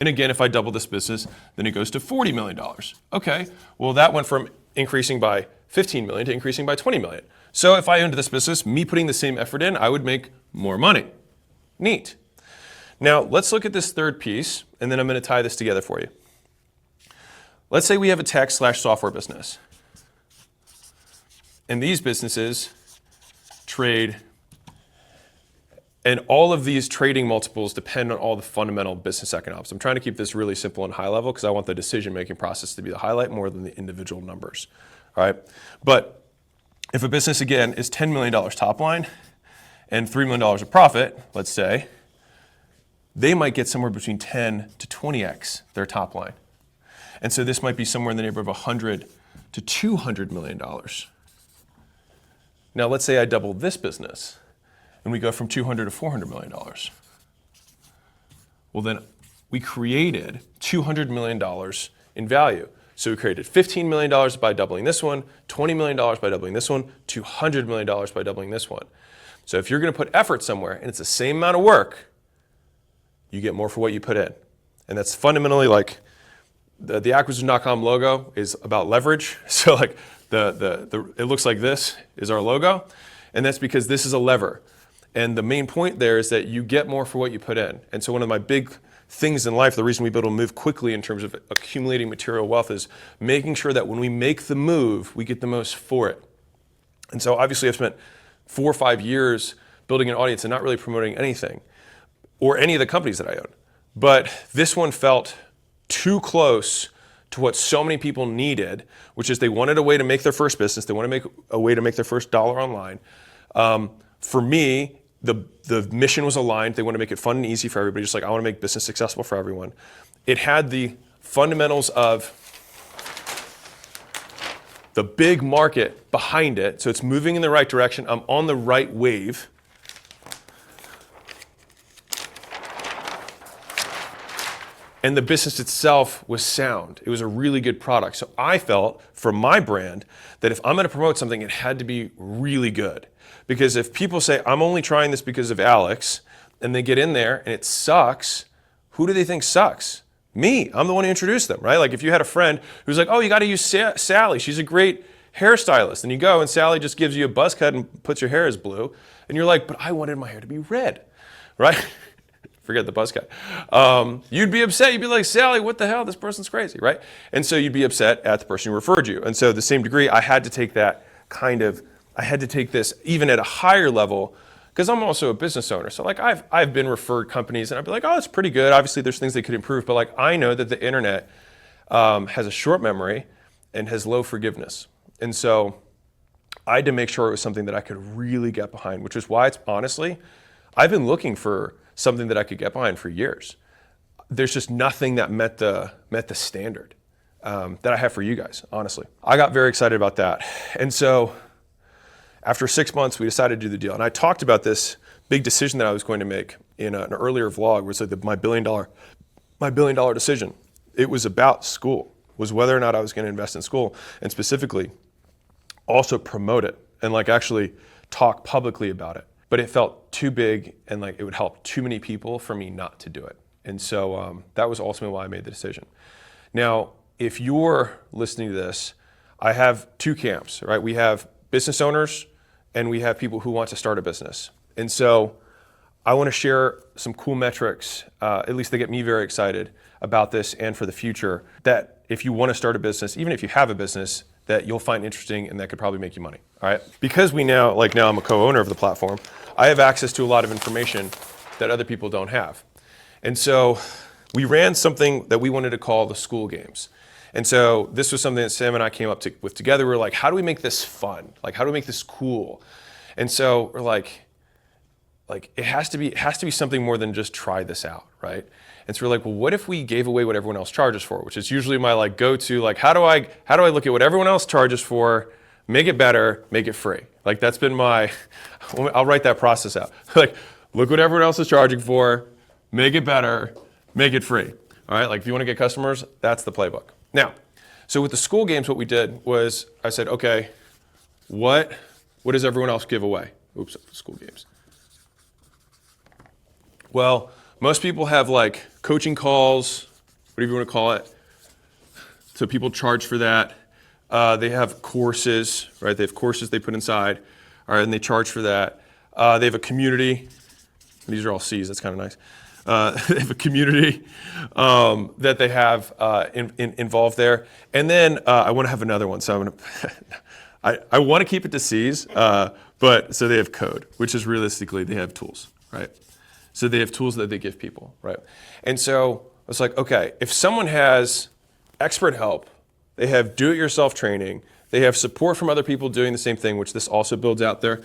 And again, if I double this business, then it goes to $40 million. Okay, well that went from increasing by 15 million to increasing by 20 million. So if I owned this business, me putting the same effort in, I would make more money. Neat. Now let's look at this third piece, and then I'm going to tie this together for you. Let's say we have a tech/software business. And these businesses trade, and all of these trading multiples depend on all the fundamental business economics. I'm trying to keep this really simple and high level because I want the decision-making process to be the highlight more than the individual numbers. All right? But if a business, again, is $10 million top line and $3 million of profit, let's say, they might get somewhere between 10 to 20x their top line. And so this might be somewhere in the neighborhood of $100 to $200 million. Now let's say I double this business and we go from $200 to $400 million. Well then we created $200 million in value. So we created $15 million by doubling this one, $20 million by doubling this one, $200 million by doubling this one. So if you're going to put effort somewhere and it's the same amount of work, you get more for what you put in. And that's fundamentally like the acquisition.com logo is about leverage. So like it looks like this is our logo. And that's because this is a lever. And the main point there is that you get more for what you put in. And so one of my big things in life, the reason we've been able to move quickly in terms of accumulating material wealth is making sure that when we make the move, we get the most for it. And so obviously I've spent 4 or 5 years building an audience and not really promoting anything or any of the companies that I own. But this one felt too close to what so many people needed, which is they wanted a way to make their first business. They want to make a way to make their first dollar online. For me, the mission was aligned. They want to make it fun and easy for everybody, just like I want to make business successful for everyone. It had the fundamentals of the big market behind it, so it's moving in the right direction. I'm on the right wave. And the business itself was sound. It was a really good product. So I felt, for my brand, that if I'm going to promote something, it had to be really good. Because if people say, I'm only trying this because of Alex, and they get in there and it sucks, who do they think sucks? Me. I'm the one who introduced them, right? Like if you had a friend who's like, oh, you got to use Sally. She's a great hairstylist. And you go and Sally just gives you a buzz cut and puts your hair as blue. And you're like, but I wanted my hair to be red, right? Forget the buzz cut. You'd be upset. You'd be like, Sally, what the hell? This person's crazy, right? And so you'd be upset at the person who referred you. And so to the same degree, I had to take this even at a higher level because I'm also a business owner. So like I've been referred companies and I'd be like, oh, it's pretty good. Obviously there's things they could improve, but like I know that the internet has a short memory and has low forgiveness. And so I had to make sure it was something that I could really get behind, which is why it's honestly, I've been looking for something that I could get behind for years. There's just nothing that met the standard that I have for you guys, honestly. I got very excited about that. And so after 6 months, we decided to do the deal. And I talked about this big decision that I was going to make in an earlier vlog, which was like my $1 billion decision. It was about Skool, was whether or not I was going to invest in Skool, and specifically also promote it and like actually talk publicly about it. But it felt too big and like it would help too many people for me not to do it. And so that was ultimately why I made the decision. Now, if you're listening to this, I have 2 camps, right? We have business owners and we have people who want to start a business. And so I want to share some cool metrics, at least they get me very excited about this and for the future, that if you want to start a business, even if you have a business, that you'll find interesting and that could probably make you money, all right? Because now I'm a co-owner of the platform, I have access to a lot of information that other people don't have. And so we ran something that we wanted to call the Skool Games. And so this was something that Sam and I came up with together. We were like, how do we make this fun? Like, how do we make this cool? And so we're like it has to be something more than just try this out, right? And so we're like, well, what if we gave away what everyone else charges for? Which is usually my like go-to, like how do I look at what everyone else charges for, make it better, make it free? Like that's been I'll write that process out. Like, look what everyone else is charging for, make it better, make it free. All right, like if you want to get customers, that's the playbook. Now, so with the Skool Games, what we did was I said, okay, what does everyone else give away? Oops, Skool Games. Well, most people have like coaching calls, whatever you want to call it. So people charge for that. They have courses, right? They have courses they put inside, all right, and they charge for that. They have a community. These are all C's. That's kind of nice. They have a community that they have involved there. And then I want to have another one. So I'm going to, I want to keep it to C's, but so they have code, which is realistically they have tools, right? So they have tools that they give people, right? And so it's like, okay, if someone has expert help, they have do-it-yourself training, they have support from other people doing the same thing, which this also builds out there.